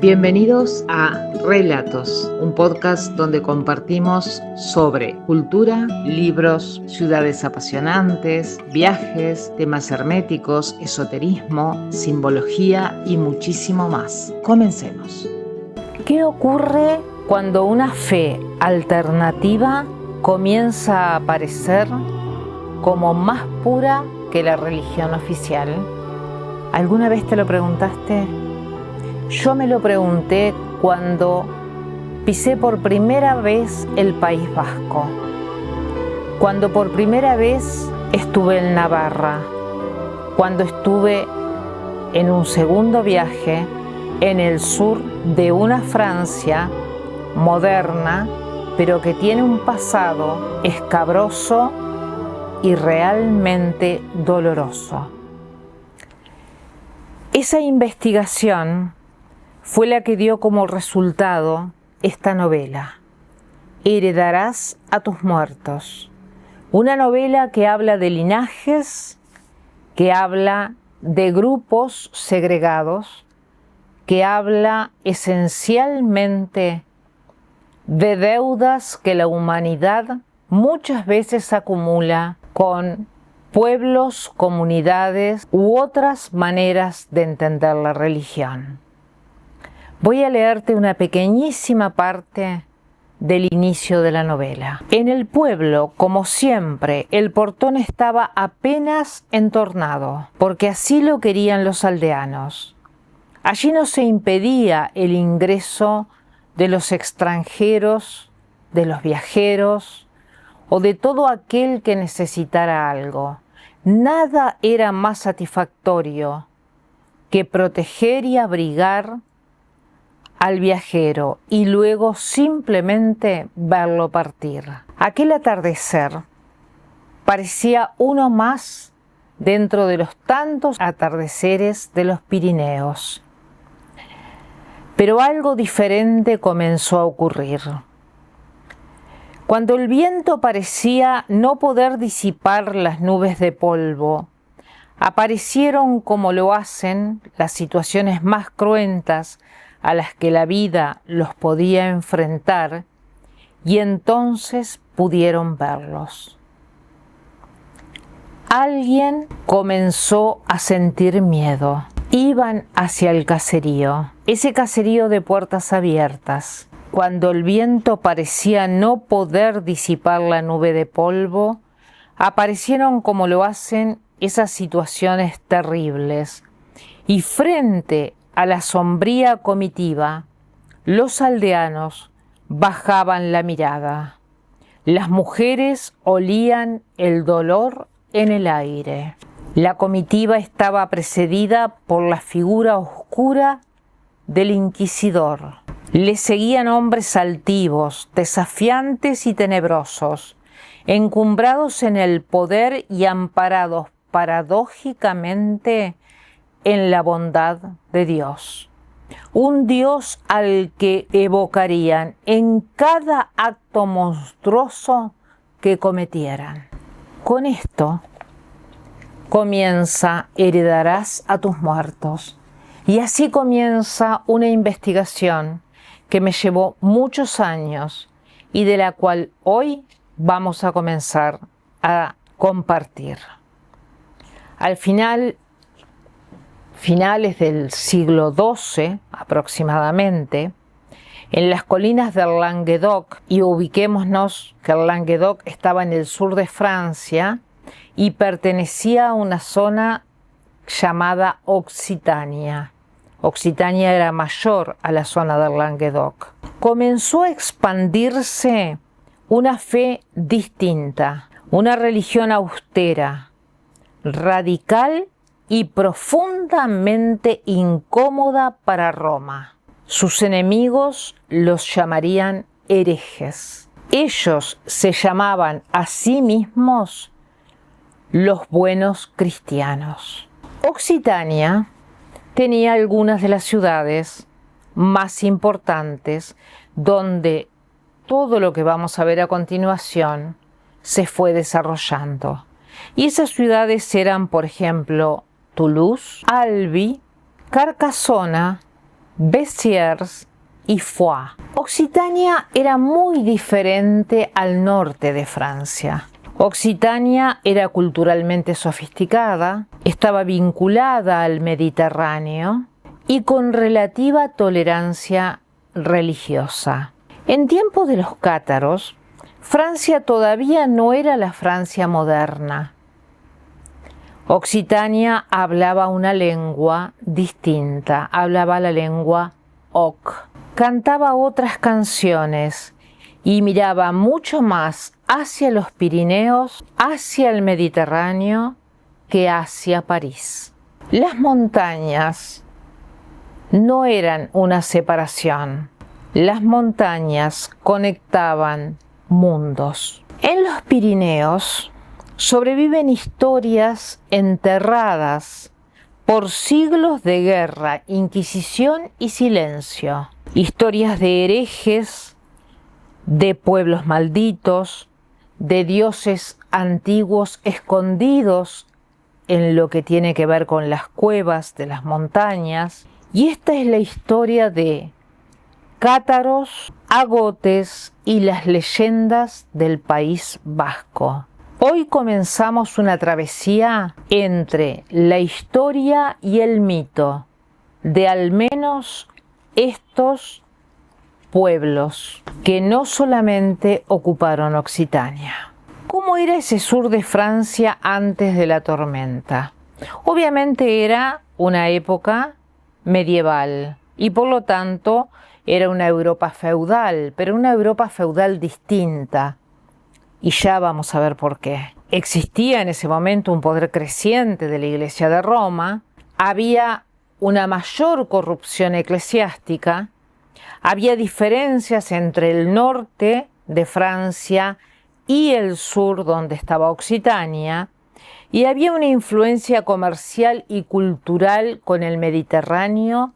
Bienvenidos a Relatos, un podcast donde compartimos sobre cultura, libros, ciudades apasionantes, viajes, temas herméticos, esoterismo, simbología y muchísimo más. Comencemos. ¿Qué ocurre cuando una fe alternativa comienza a aparecer como más pura que la religión oficial? ¿Alguna vez te lo preguntaste? Yo me lo pregunté cuando pisé por primera vez el País Vasco, cuando por primera vez estuve en Navarra, cuando estuve en un segundo viaje en el sur de una Francia moderna, pero que tiene un pasado escabroso y realmente doloroso. Esa investigación fue la que dio como resultado esta novela, Heredarás a tus muertos. Una novela que habla de linajes, que habla de grupos segregados, que habla esencialmente de deudas que la humanidad muchas veces acumula con pueblos, comunidades u otras maneras de entender la religión. Voy a leerte una pequeñísima parte del inicio de la novela. En el pueblo, como siempre, el portón estaba apenas entornado, porque así lo querían los aldeanos. Allí no se impedía el ingreso de los extranjeros, de los viajeros o de todo aquel que necesitara algo. Nada era más satisfactorio que proteger y abrigar al viajero y luego simplemente verlo partir. Aquel atardecer parecía uno más dentro de los tantos atardeceres de los Pirineos. Pero algo diferente comenzó a ocurrir. Cuando el viento parecía no poder disipar las nubes de polvo, aparecieron, como lo hacen, las situaciones más cruentas a las que la vida los podía enfrentar, y entonces pudieron verlos. Alguien comenzó a sentir miedo. Iban hacia el caserío, ese caserío de puertas abiertas. Cuando el viento parecía no poder disipar la nube de polvo, aparecieron, como lo hacen, esas situaciones terribles. Y frente a la sombría comitiva, los aldeanos bajaban la mirada. Las mujeres olían el dolor en el aire. La comitiva estaba precedida por la figura oscura del inquisidor. Le seguían hombres altivos, desafiantes y tenebrosos, encumbrados en el poder y amparados paradójicamente en la bondad de Dios. Un Dios al que evocarían en cada acto monstruoso que cometieran. Con esto comienza Heredarás a tus muertos. Y así comienza una investigación que me llevó muchos años y de la cual hoy vamos a comenzar a compartir. Al finales del siglo XII aproximadamente, en las colinas del Languedoc, y ubiquémonos que el Languedoc estaba en el sur de Francia y pertenecía a una zona llamada Occitania. Occitania era mayor a la zona del Languedoc. Comenzó a expandirse una fe distinta, una religión austera, radical y profundamente incómoda para Roma. Sus enemigos los llamarían herejes. Ellos se llamaban a sí mismos los buenos cristianos. Occitania tenía algunas de las ciudades más importantes donde todo lo que vamos a ver a continuación se fue desarrollando. Y esas ciudades eran, por ejemplo, Toulouse, Albi, Carcassona, Bessières y Foix. Occitania era muy diferente al norte de Francia. Occitania era culturalmente sofisticada, estaba vinculada al Mediterráneo y con relativa tolerancia religiosa. En tiempos de los cátaros, Francia todavía no era la Francia moderna. Occitania hablaba una lengua distinta, hablaba la lengua oc. Cantaba otras canciones y miraba mucho más hacia los Pirineos, hacia el Mediterráneo, que hacia París. Las montañas no eran una separación. Las montañas conectaban mundos. En los Pirineos sobreviven historias enterradas por siglos de guerra, inquisición y silencio. Historias de herejes, de pueblos malditos, de dioses antiguos escondidos en lo que tiene que ver con las cuevas de las montañas. Y esta es la historia de cátaros, agotes y las leyendas del País Vasco. Hoy comenzamos una travesía entre la historia y el mito de al menos estos pueblos que no solamente ocuparon Occitania. ¿Cómo era ese sur de Francia antes de la tormenta? Obviamente era una época medieval y por lo tanto era una Europa feudal, pero una Europa feudal distinta. Y ya vamos a ver por qué. Existía en ese momento un poder creciente de la Iglesia de Roma, había una mayor corrupción eclesiástica, había diferencias entre el norte de Francia y el sur donde estaba Occitania, y había una influencia comercial y cultural con el Mediterráneo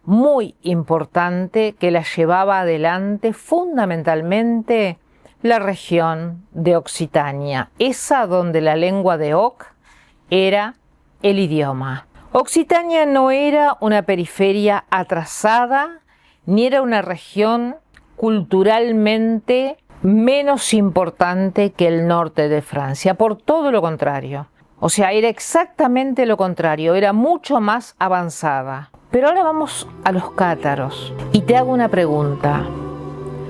muy importante que la llevaba adelante fundamentalmente la región de Occitania, esa donde la lengua de Oc era el idioma. Occitania no era una periferia atrasada, ni era una región culturalmente menos importante que el norte de Francia, por todo lo contrario. O sea, era exactamente lo contrario, era mucho más avanzada. Pero ahora vamos a los cátaros y te hago una pregunta.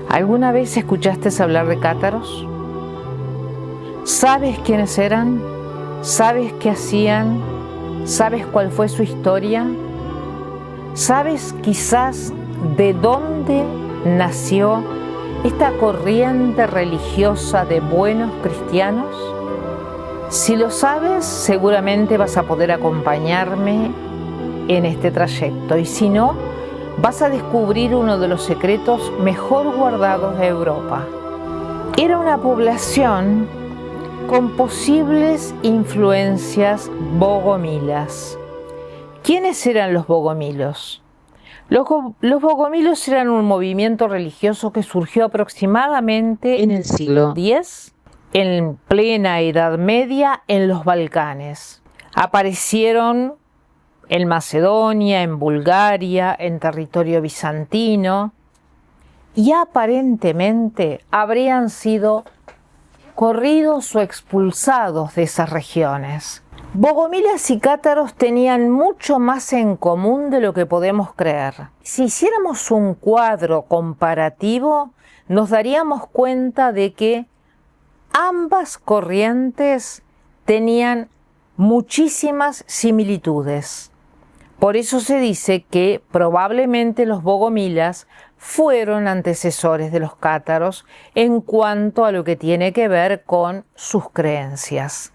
¿Alguna vez escuchaste hablar de cátaros? ¿Sabes quiénes eran? ¿Sabes qué hacían? ¿Sabes cuál fue su historia? ¿Sabes quizás de dónde nació esta corriente religiosa de buenos cristianos? Si lo sabes, seguramente vas a poder acompañarme en este trayecto, y si no, vas a descubrir uno de los secretos mejor guardados de Europa. Era una población con posibles influencias bogomilas. ¿Quiénes eran los bogomilos? Los bogomilos eran un movimiento religioso que surgió aproximadamente en el siglo X, en plena Edad Media, en los Balcanes. Aparecieron en Macedonia, en Bulgaria, en territorio bizantino, y aparentemente habrían sido corridos o expulsados de esas regiones. Bogomilas y cátaros tenían mucho más en común de lo que podemos creer. Si hiciéramos un cuadro comparativo, nos daríamos cuenta de que ambas corrientes tenían muchísimas similitudes. Por eso se dice que probablemente los bogomilas fueron antecesores de los cátaros en cuanto a lo que tiene que ver con sus creencias.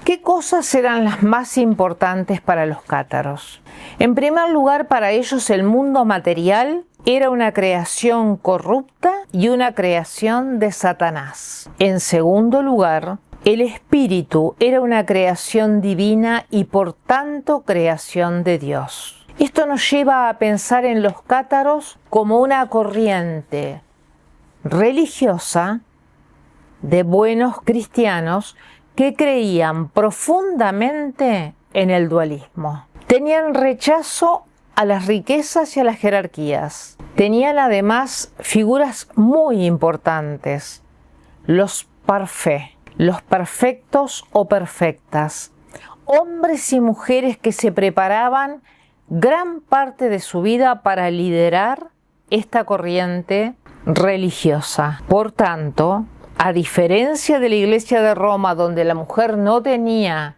¿Qué cosas eran las más importantes para los cátaros? En primer lugar, para ellos el mundo material era una creación corrupta y una creación de Satanás. En segundo lugar, el espíritu era una creación divina y por tanto creación de Dios. Esto nos lleva a pensar en los cátaros como una corriente religiosa de buenos cristianos que creían profundamente en el dualismo. Tenían rechazo a las riquezas y a las jerarquías. Tenían además figuras muy importantes, los parfaits, los perfectos o perfectas, hombres y mujeres que se preparaban gran parte de su vida para liderar esta corriente religiosa. Por tanto, a diferencia de la Iglesia de Roma, donde la mujer no tenía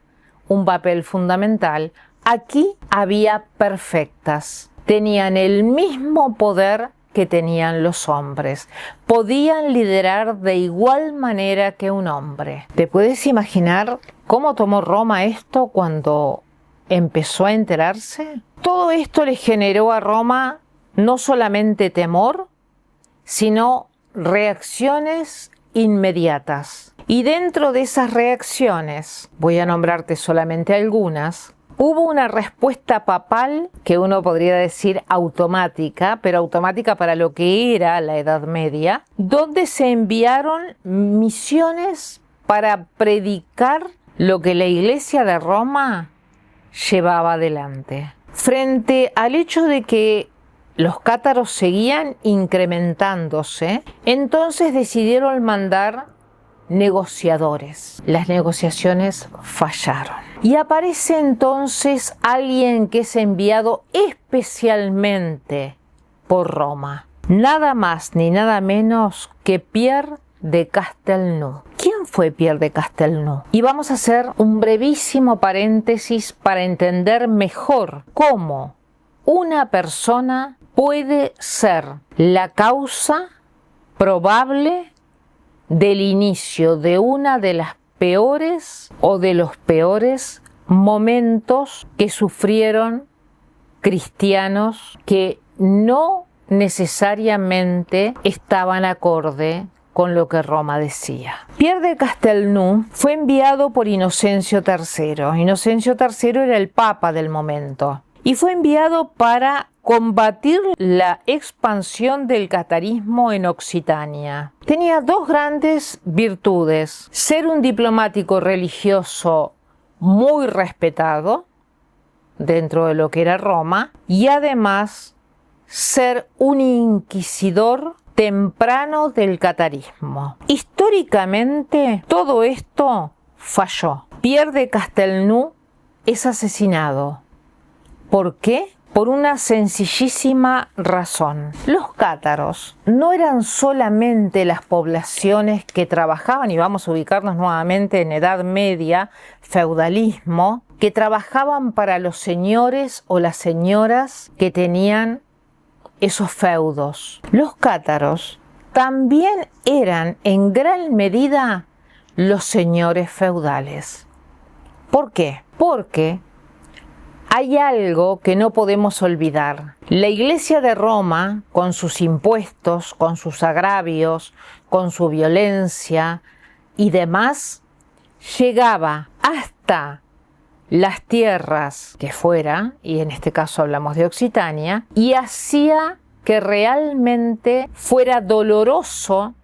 un papel fundamental, aquí había perfectas. Tenían el mismo poder que tenían los hombres. Podían liderar de igual manera que un hombre. ¿Te puedes imaginar cómo tomó Roma esto cuando empezó a enterarse? Todo esto le generó a Roma no solamente temor, sino reacciones inmediatas. Y dentro de esas reacciones, voy a nombrarte solamente algunas, hubo una respuesta papal que uno podría decir automática, pero automática para lo que era la Edad Media, donde se enviaron misiones para predicar lo que la Iglesia de Roma llevaba adelante. Frente al hecho de que los cátaros seguían incrementándose, entonces decidieron mandar negociadores. Las negociaciones fallaron. Y aparece entonces alguien que es enviado especialmente por Roma. Nada más ni nada menos que Pierre de Castelnau. ¿Quién fue Pierre de Castelnau? Y vamos a hacer un brevísimo paréntesis para entender mejor cómo una persona puede ser la causa probable del inicio de una de las peores o de los peores momentos que sufrieron cristianos que no necesariamente estaban acorde con lo que Roma decía. Pierre de Castelnau fue enviado por Inocencio III. Inocencio III era el papa del momento y fue enviado para combatir la expansión del catarismo en Occitania. Tenía dos grandes virtudes: ser un diplomático religioso muy respetado dentro de lo que era Roma y además ser un inquisidor temprano del catarismo. Históricamente todo esto falló. Pierre de Castelnau es asesinado. ¿Por qué? Por una sencillísima razón. Los cátaros no eran solamente las poblaciones que trabajaban, y vamos a ubicarnos nuevamente en Edad Media, feudalismo, que trabajaban para los señores o las señoras que tenían esos feudos. Los cátaros también eran en gran medida los señores feudales. ¿Por qué? Porque hay algo que no podemos olvidar. La Iglesia de Roma, con sus impuestos, con sus agravios, con su violencia y demás, llegaba hasta las tierras que fuera, y en este caso hablamos de Occitania, y hacía que realmente fuera doloroso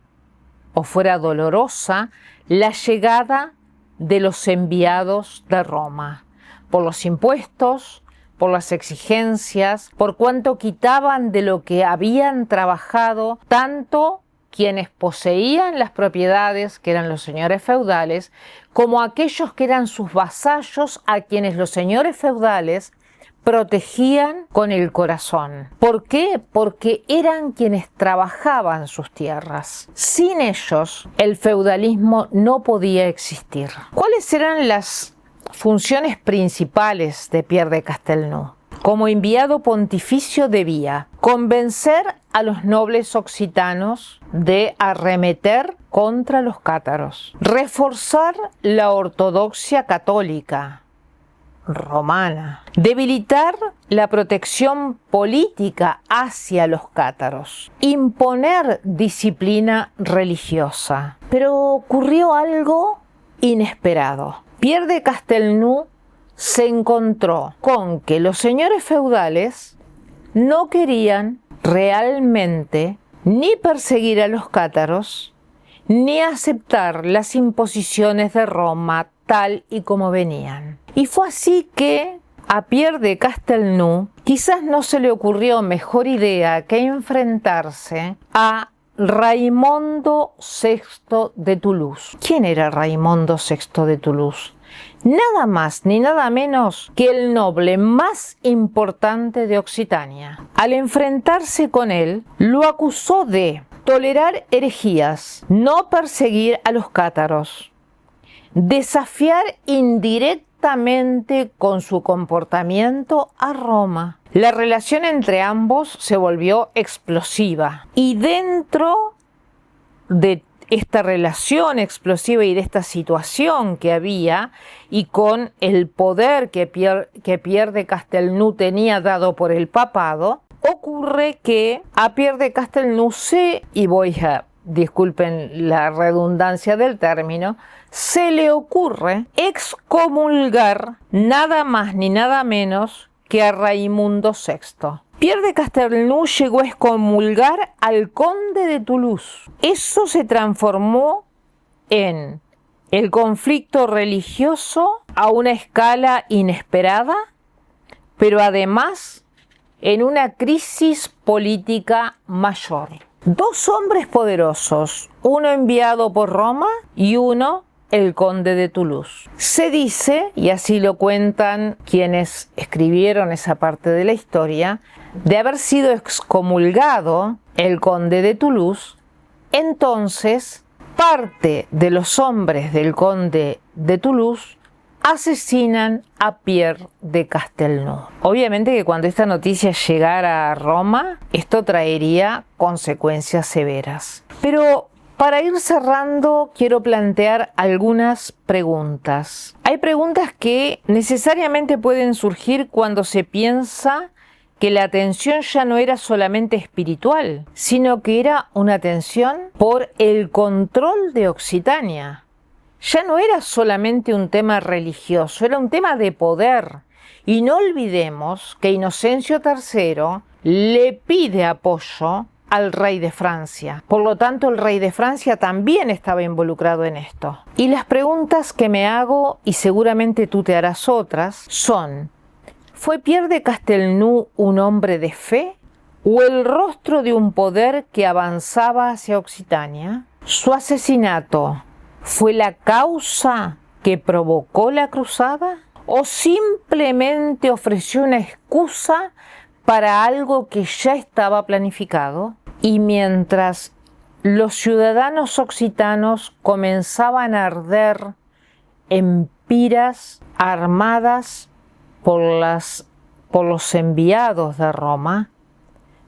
o fuera dolorosa la llegada de los enviados de Roma. Por los impuestos, por las exigencias, por cuánto quitaban de lo que habían trabajado, tanto quienes poseían las propiedades, que eran los señores feudales, como aquellos que eran sus vasallos, a quienes los señores feudales protegían con el corazón. ¿Por qué? Porque eran quienes trabajaban sus tierras. Sin ellos, el feudalismo no podía existir. ¿Cuáles eran las funciones principales de Pierre de Castelnau? Como enviado pontificio debía convencer a los nobles occitanos de arremeter contra los cátaros, reforzar la ortodoxia católica romana, debilitar la protección política hacia los cátaros, imponer disciplina religiosa. Pero ocurrió algo inesperado. Pierre de Castelnau se encontró con que los señores feudales no querían realmente ni perseguir a los cátaros ni aceptar las imposiciones de Roma tal y como venían. Y fue así que a Pierre de Castelnau quizás no se le ocurrió mejor idea que enfrentarse a Raimondo VI de Toulouse. ¿Quién era Raimondo VI de Toulouse? Nada más ni nada menos que el noble más importante de Occitania. Al enfrentarse con él, lo acusó de tolerar herejías, no perseguir a los cátaros, desafiar indirectamente con su comportamiento a Roma. La relación entre ambos se volvió explosiva y dentro de esta relación explosiva y de esta situación que había y con el poder que Pierre de Castelnau tenía dado por el papado, ocurre que a Pierre de Castelnau disculpen la redundancia del término, se le ocurre excomulgar nada más ni nada menos que a Raimundo VI. Pierre de Castelnau llegó a excomulgar al conde de Toulouse. Eso se transformó en el conflicto religioso a una escala inesperada, pero además en una crisis política mayor. Dos hombres poderosos, uno enviado por Roma y uno el conde de Toulouse. Se dice, y así lo cuentan quienes escribieron esa parte de la historia, de haber sido excomulgado el conde de Toulouse, entonces parte de los hombres del conde de Toulouse asesinan a Pierre de Castelnau. Obviamente que cuando esta noticia llegara a Roma, esto traería consecuencias severas. Pero para ir cerrando, quiero plantear algunas preguntas. Hay preguntas que necesariamente pueden surgir cuando se piensa que la tensión ya no era solamente espiritual, sino que era una tensión por el control de Occitania. Ya no era solamente un tema religioso, era un tema de poder. Y no olvidemos que Inocencio III le pide apoyo al rey de Francia. Por lo tanto, el rey de Francia también estaba involucrado en esto. Y las preguntas que me hago, y seguramente tú te harás otras, son: ¿fue Pierre de Castelnau un hombre de fe o el rostro de un poder que avanzaba hacia Occitania? ¿Su asesinato fue la causa que provocó la cruzada o simplemente ofreció una excusa para algo que ya estaba planificado? Y mientras los ciudadanos occitanos comenzaban a arder en piras armadas por los enviados de Roma,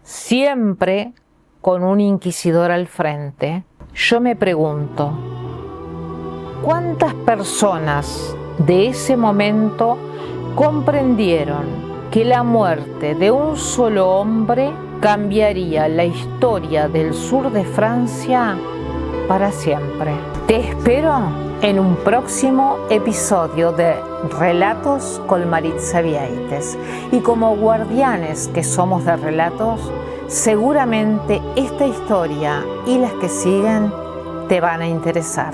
siempre con un inquisidor al frente, yo me pregunto, ¿cuántas personas de ese momento comprendieron que la muerte de un solo hombre cambiaría la historia del sur de Francia para siempre? Te espero en un próximo episodio de Relatos con Maritza Vieites. Y como guardianes que somos de relatos, seguramente esta historia y las que siguen te van a interesar.